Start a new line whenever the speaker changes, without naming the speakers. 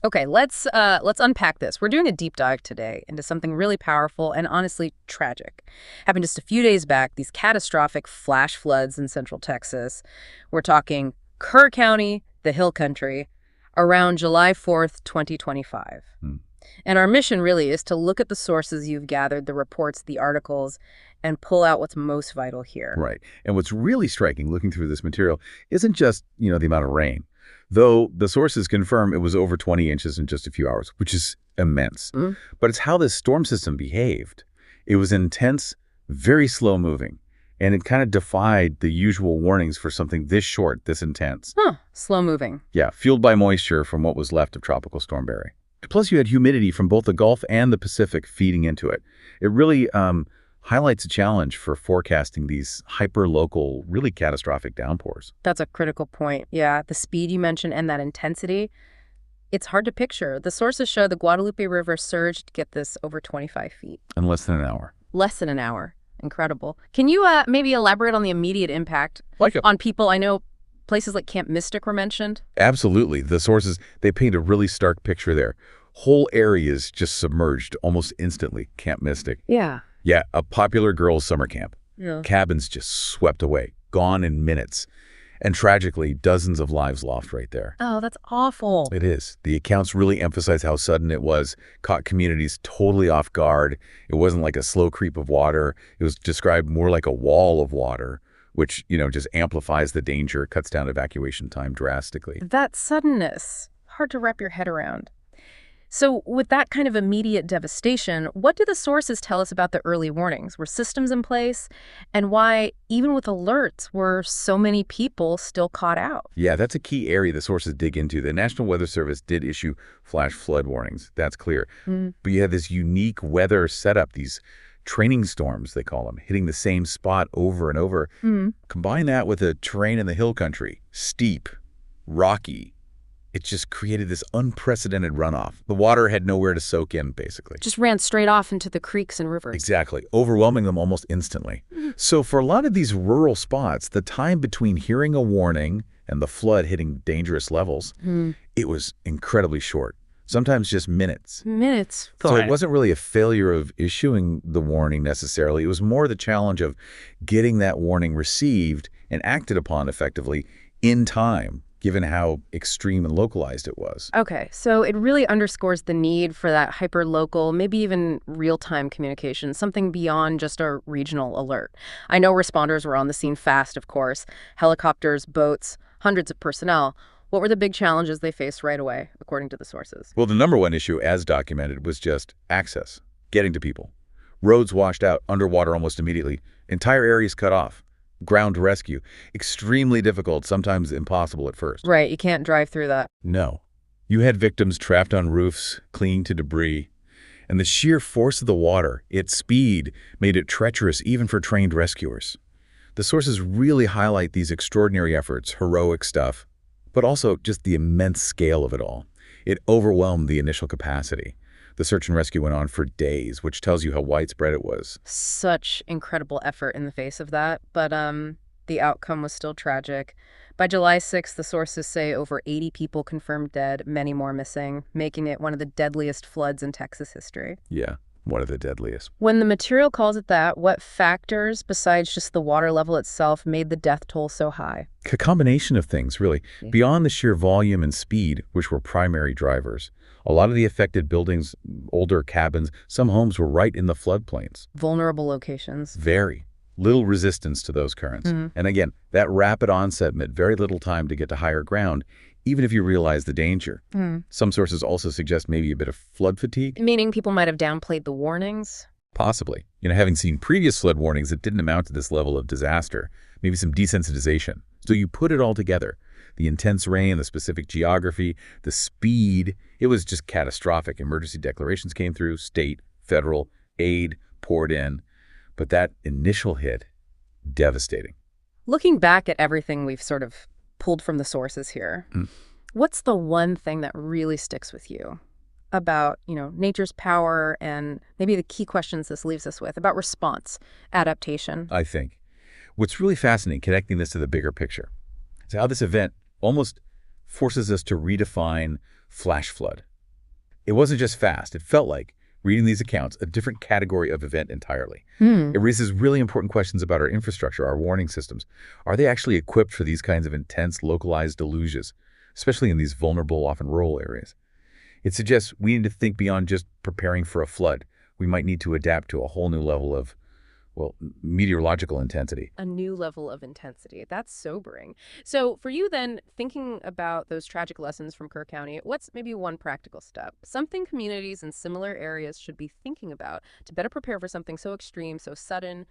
Okay, let's unpack this. We're doing a deep dive today into something really powerful and honestly tragic. Happened just a few days back, these catastrophic flash floods in central Texas. We're talking Kerr County, the Hill Country, around July 4th, 2025.
Hmm.
And our mission really is to look at the sources you've gathered, the reports, the articles, and pull out what's most vital here.
Right. And what's really striking looking through this material isn't just, the amount of rain, though the sources confirm it was over 20 inches in just a few hours, which is immense.
Mm.
But it's how this storm system behaved. It was intense, very slow moving, and it kind of defied the usual warnings for something this short, this intense.
Huh, slow moving.
Yeah, fueled by moisture from what was left of Tropical Storm Barry. Plus, you had humidity from both the Gulf and the Pacific feeding into it. It really highlights a challenge for forecasting these hyper-local, really catastrophic downpours.
That's a critical point. Yeah, the speed you mentioned and that intensity, it's hard to picture. The sources show the Guadalupe River surged, get this, over 25 feet.
In less than an hour.
Less than an hour. Incredible. Can you maybe elaborate on the immediate impact on people? I know places like Camp Mystic were mentioned.
Absolutely. The sources, they paint a really stark picture there. Whole areas just submerged almost instantly. Camp Mystic.
Yeah.
Yeah, a popular girls' summer camp.
Yeah.
Cabins just swept away, gone in minutes. And tragically, dozens of lives lost right there.
Oh, that's awful.
It is. The accounts really emphasize how sudden it was, caught communities totally off guard. It wasn't like a slow creep of water. It was described more like a wall of water, which, just amplifies the danger, cuts down evacuation time drastically.
That suddenness, hard to wrap your head around. So with that kind of immediate devastation, what do the sources tell us about the early warnings? Were systems in place? And why, even with alerts, were so many people still caught out?
Yeah, that's a key area the sources dig into. The National Weather Service did issue flash flood warnings. That's clear. But you had this unique weather setup, these training storms, they call them, hitting the same spot over and over. Combine that with the terrain in the hill country, steep, rocky. It just created this unprecedented runoff. The water had nowhere to soak in, basically.
Just ran straight off into the creeks and rivers.
Exactly, overwhelming them almost instantly. So for a lot of these rural spots, the time between hearing a warning and the flood hitting dangerous levels, it was incredibly short, sometimes just minutes.
Minutes.
So it wasn't really a failure of issuing the warning necessarily. It was more the challenge of getting that warning received and acted upon effectively in time, given how extreme and localized it was.
Okay, so it really underscores the need for that hyper-local, maybe even real-time communication, something beyond just a regional alert. I know responders were on the scene fast, of course. Helicopters, boats, hundreds of personnel. What were the big challenges they faced right away, according to the sources?
Well, the number one issue, as documented, was just access, getting to people. Roads washed out, underwater almost immediately. Entire areas cut off. Ground rescue. Extremely difficult, sometimes impossible at first.
Right, you can't drive through that.
No. You had victims trapped on roofs, clinging to debris. And the sheer force of the water, its speed, made it treacherous even for trained rescuers. The sources really highlight these extraordinary efforts, heroic stuff, but also just the immense scale of it all. It overwhelmed the initial capacity. The search and rescue went on for days, which tells you how widespread it was.
Such incredible effort in the face of that, but the outcome was still tragic. By July 6th, the sources say over 80 people confirmed dead, many more missing, making it one of the deadliest floods in Texas history.
Yeah, one of the deadliest.
When the material calls it that, what factors, besides just the water level itself, made the death toll so high?
A combination of things, really. Beyond the sheer volume and speed, which were primary drivers, a lot of the affected buildings, older cabins, some homes were right in the floodplains.
Vulnerable locations.
Very little resistance to those currents. And again, that rapid onset meant very little time to get to higher ground, even if you realize the danger. Some sources also suggest maybe a bit of flood fatigue.
Meaning people might have downplayed the warnings?
Possibly. Having seen previous flood warnings that didn't amount to this level of disaster, maybe some desensitization. So you put it all together. The intense rain, the specific geography, the speed, it was just catastrophic. Emergency declarations came through, state, federal, aid poured in. But that initial hit, devastating.
Looking back at everything we've sort of pulled from the sources here, what's the one thing that really sticks with you about, nature's power and maybe the key questions this leaves us with about response, adaptation?
I think what's really fascinating, connecting this to the bigger picture, is how this event almost forces us to redefine flash flood. It wasn't just fast. It felt like, reading these accounts, a different category of event entirely.
Hmm.
It raises really important questions about our infrastructure, our warning systems. Are they actually equipped for these kinds of intense, localized deluges, especially in these vulnerable, often rural areas? It suggests we need to think beyond just preparing for a flood. We might need to adapt to a whole new level of, well, meteorological intensity.
A new level of intensity. That's sobering. So, for you then, thinking about those tragic lessons from Kerr County, what's maybe one practical step? Something communities in similar areas should be thinking about to better prepare for something so extreme, so sudden,